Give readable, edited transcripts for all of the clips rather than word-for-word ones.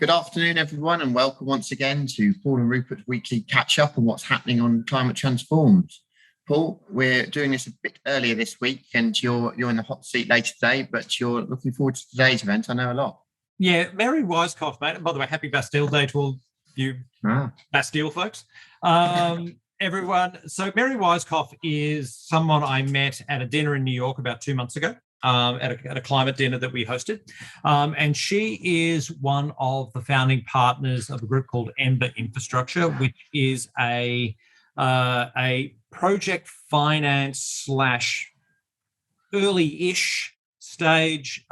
Good afternoon, everyone, and welcome once again to Paul and Rupert's weekly catch-up on what's happening on Climate Transforms. Paul, we're doing this a bit earlier this week, and you're in the hot seat later today, but you're looking forward to today's event. I know a lot. Yeah, Merry Wisecoff, mate. And by the way, happy Bastille Day to all you Bastille folks. Everyone, so Merry Wisecoff is someone I met at a dinner in New York about 2 months ago. At a climate dinner that we hosted. And she is one of the founding partners of a group called Ember Infrastructure, which is a project finance / early-ish stage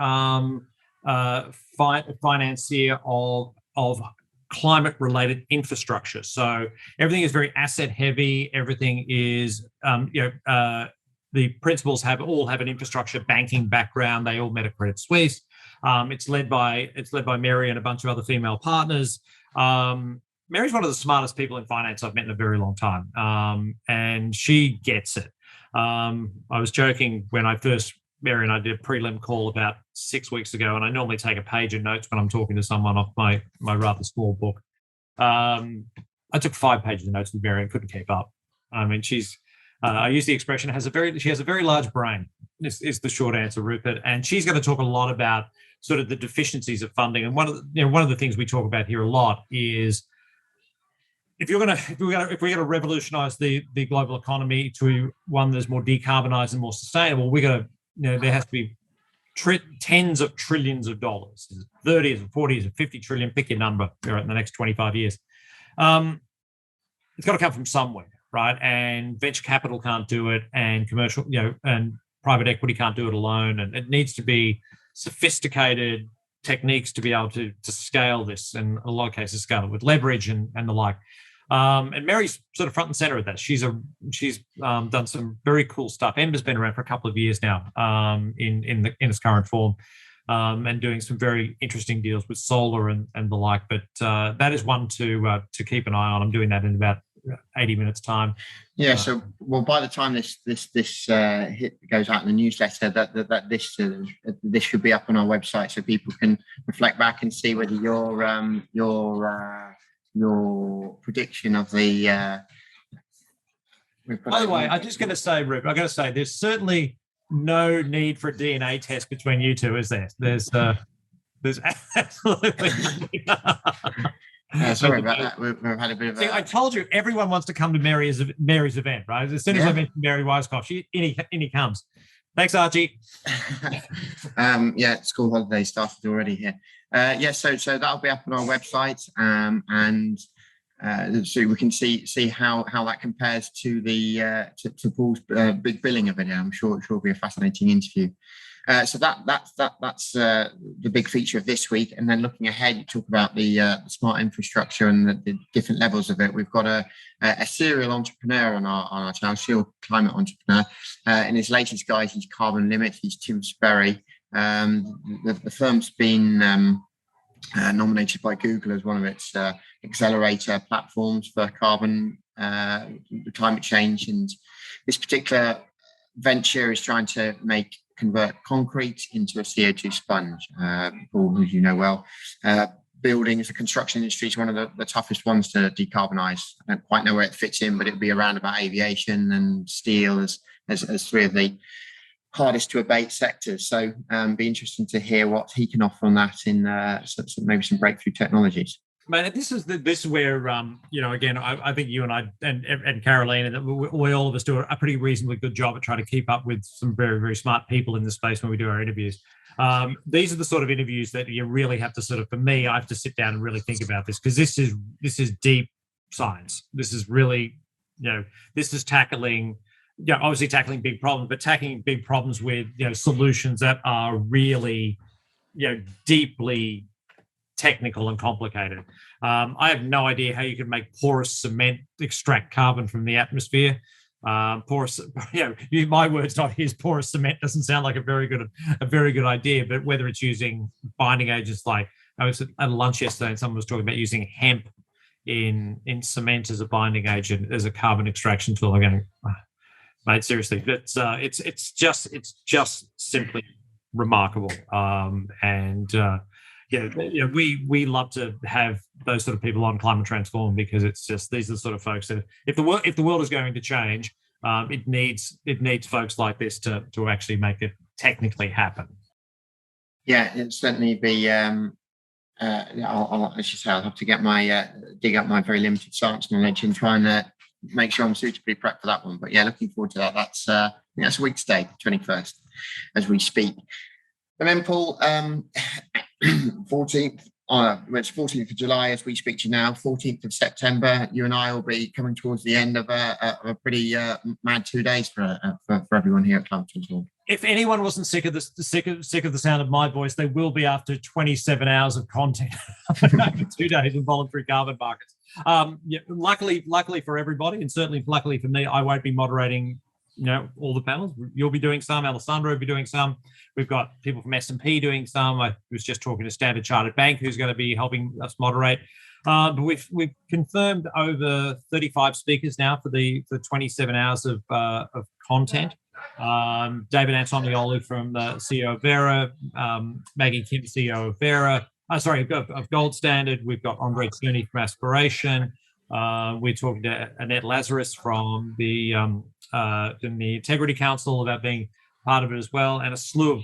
financier of climate-related infrastructure. So everything is very asset-heavy. Everything is, the principals all have an infrastructure banking background. They all met at Credit Suisse. It's led by Mary and a bunch of other female partners. Mary's one of the smartest people in finance I've met in a very long time, and she gets it. I was joking when Mary and I did a prelim call about 6 weeks ago, and I normally take a page of notes when I'm talking to someone off my rather small book. I took 5 pages of notes with Mary and couldn't keep up. I mean, I use the expression she has a very large brain. Is the short answer, Rupert, and she's going to talk a lot about sort of the deficiencies of funding. And one of the things we talk about here a lot is if we're going to revolutionise the global economy to one that's more decarbonised and more sustainable, there has to be tens of trillions of dollars, 30s and 40s and 50 trillion, pick your number, in the next 25 years. It's got to come from somewhere. Right, and venture capital can't do it, and commercial, and private equity can't do it alone, and it needs to be sophisticated techniques to be able to scale this, and in a lot of cases scale it with leverage and the like. And Mary's sort of front and center of that. She's done some very cool stuff. Ember's been around for a couple of years now, in its current form, and doing some very interesting deals with solar and the like. But that is one to keep an eye on. I'm doing that in about 80 minutes time. Yeah. So, by the time this hit goes out in the newsletter, that this should be up on our website, so people can reflect back and see whether your prediction of the. By the way, I'm just going to say, Rip, I'm going to say there's certainly no need for a DNA test between you two, is there? There's absolutely. Sorry about that. We've had a bit of a... I told you, everyone wants to come to Mary's event, right? As soon as I mentioned Mary Wisecoff, in he comes. Thanks, Archie. School holiday started already here. So that'll be up on our website, and so we can see how that compares to the to Paul's big billing of it. I'm sure it'll be a fascinating interview. So that's the big feature of this week. And then looking ahead, you talk about the smart infrastructure and the different levels of it. We've got a serial entrepreneur on our channel, serial climate entrepreneur. In his latest guide, he's Carbon Limit. He's Tim Sperry. The firm's been nominated by Google as one of its accelerator platforms for carbon climate change. And this particular venture is trying to convert concrete into a CO2 sponge. Paul, who you know well, buildings, the construction industry is one of the toughest ones to decarbonise. I don't quite know where it fits in, but it'd be around about aviation and steel as three of the hardest to abate sectors. So be interesting to hear what he can offer on that in maybe some breakthrough technologies. Man, this is where again, I think you and I and Caroline and we all of us do a pretty reasonably good job at trying to keep up with some very, very smart people in this space when we do our interviews. These are the sort of interviews that you really have to for me, I have to sit down and really think about this, because this is deep science. This is really, this is obviously tackling big problems, but tackling big problems with solutions that are really deeply technical and complicated. I have no idea how you can make porous cement extract carbon from the atmosphere. Porous, my words, not his. Porous cement doesn't sound like a very good idea. But whether it's using binding agents, like I was at lunch yesterday and someone was talking about using hemp in cement as a binding agent, as a carbon extraction tool. I'm going, mate, seriously, it's just simply remarkable. we love to have those sort of people on Climate Transform, because it's just, these are the sort of folks that if the world is going to change, it needs folks like this to actually make it technically happen. Yeah, it'll certainly be. I'll have to get my dig up my very limited science knowledge and try and make sure I'm suitably prepped for that one. But yeah, looking forward to that. That's a week today, 21st, as we speak. And then Paul, 14th. It's 14th of July as we speak to you now. 14th of September, you and I will be coming towards the end of a pretty mad 2 days for everyone here at Climate Transform. If anyone wasn't sick of the sound of my voice, they will be after 27 hours of content over 2 days of voluntary carbon markets. Luckily for everybody, and certainly luckily for me, I won't be moderating all the panels. You'll be doing some, Alessandro will be doing some. We've got people from S&P doing some. I was just talking to Standard Chartered Bank, who's going to be helping us moderate. But we've confirmed over 35 speakers now for the 27 hours of content. David Antonioli from the CEO of Vera, Maggie Kim, CEO of Vera. Of Gold Standard. We've got Andre Clooney from Aspiration. We're talking to Annette Lazarus from the Integrity Council about being part of it as well, and a slew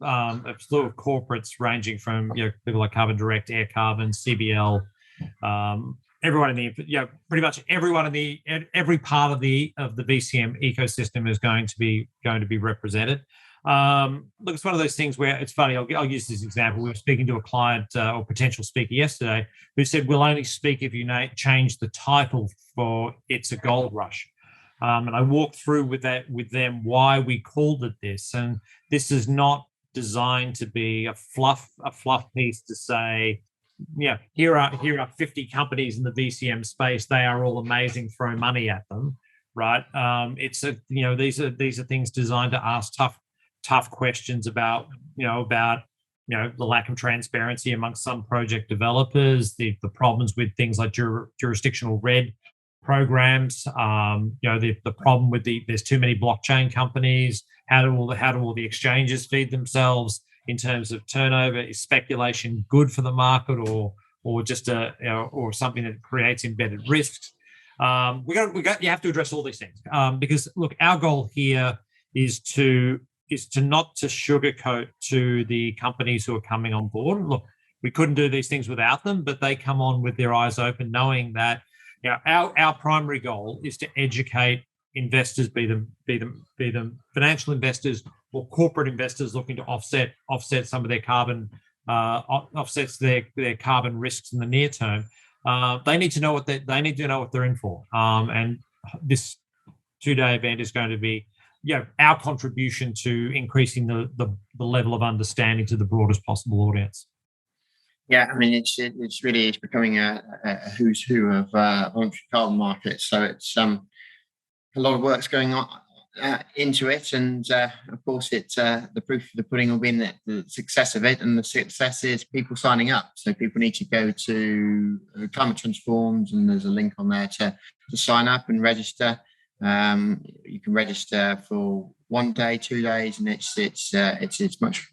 of corporates ranging from people like Carbon Direct, Air Carbon, CBL, everyone in the pretty much everyone in every part of the VCM ecosystem is going to be represented. Look, it's one of those things where it's funny. I'll use this example. We were speaking to a client or potential speaker yesterday who said, "We'll only speak if you change the title for It's a Gold Rush." And I walked through with them why we called it this. And this is not designed to be a fluff piece to say, here are 50 companies in the VCM space. They are all amazing. Throw money at them, right? These are things designed to ask tough questions about the lack of transparency amongst some project developers, the problems with things like jurisdictional red programs, the problem with there's too many blockchain companies. How do all the exchanges feed themselves in terms of turnover? Is speculation good for the market, or just or something that creates embedded risks? You have to address all these things because look, our goal here is not to sugarcoat to the companies who are coming on board. Look, we couldn't do these things without them, but they come on with their eyes open, knowing that our primary goal is to educate investors, be them financial investors or corporate investors looking to offset some of their carbon offsets their carbon risks in the near term. They need to know what they're in for. And this 2-day event is going to be our contribution to increasing the level of understanding to the broadest possible audience. Yeah, I mean, it's becoming a who's who of voluntary carbon markets. So it's a lot of work's going on into it, and of course, it's the proof of the pudding will be in the success of it, and the success is people signing up. So people need to go to Climate Transforms, and there's a link on there to sign up and register. You can register for 1 day, 2 days, and it's much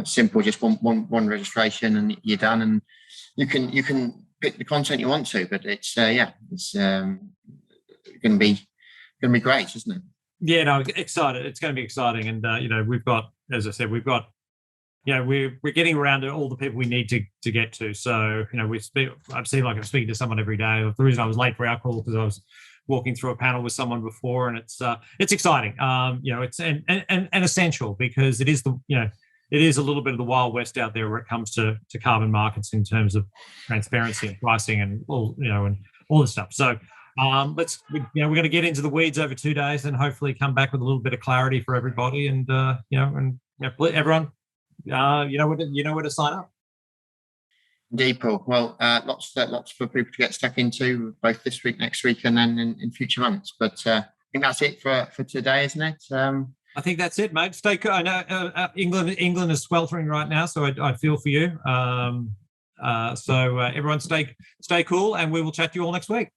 simple. Just one registration, and you're done. And you can pick the content you want to, but it's going to be great, isn't it? Yeah, no, excited. It's going to be exciting, and we've got, as I said, we're getting around to all the people we need to get to. So I've seen like I'm speaking to someone every day. The reason I was late for our call because I was walking through a panel with someone before, and it's exciting. It's and essential because it is it is a little bit of the Wild West out there where it comes to carbon markets in terms of transparency and pricing and all this stuff. So we're going to get into the weeds over 2 days and hopefully come back with a little bit of clarity for everybody. And everyone, you know where to sign up. Indeed, Paul. Well, lots for people to get stuck into both this week, next week, and then in future months. But I think that's it for today, isn't it? I think that's it, mate. Stay cool. I know England is sweltering right now, so I feel for you. So everyone stay cool, and we will chat to you all next week.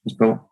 Thanks, Paul.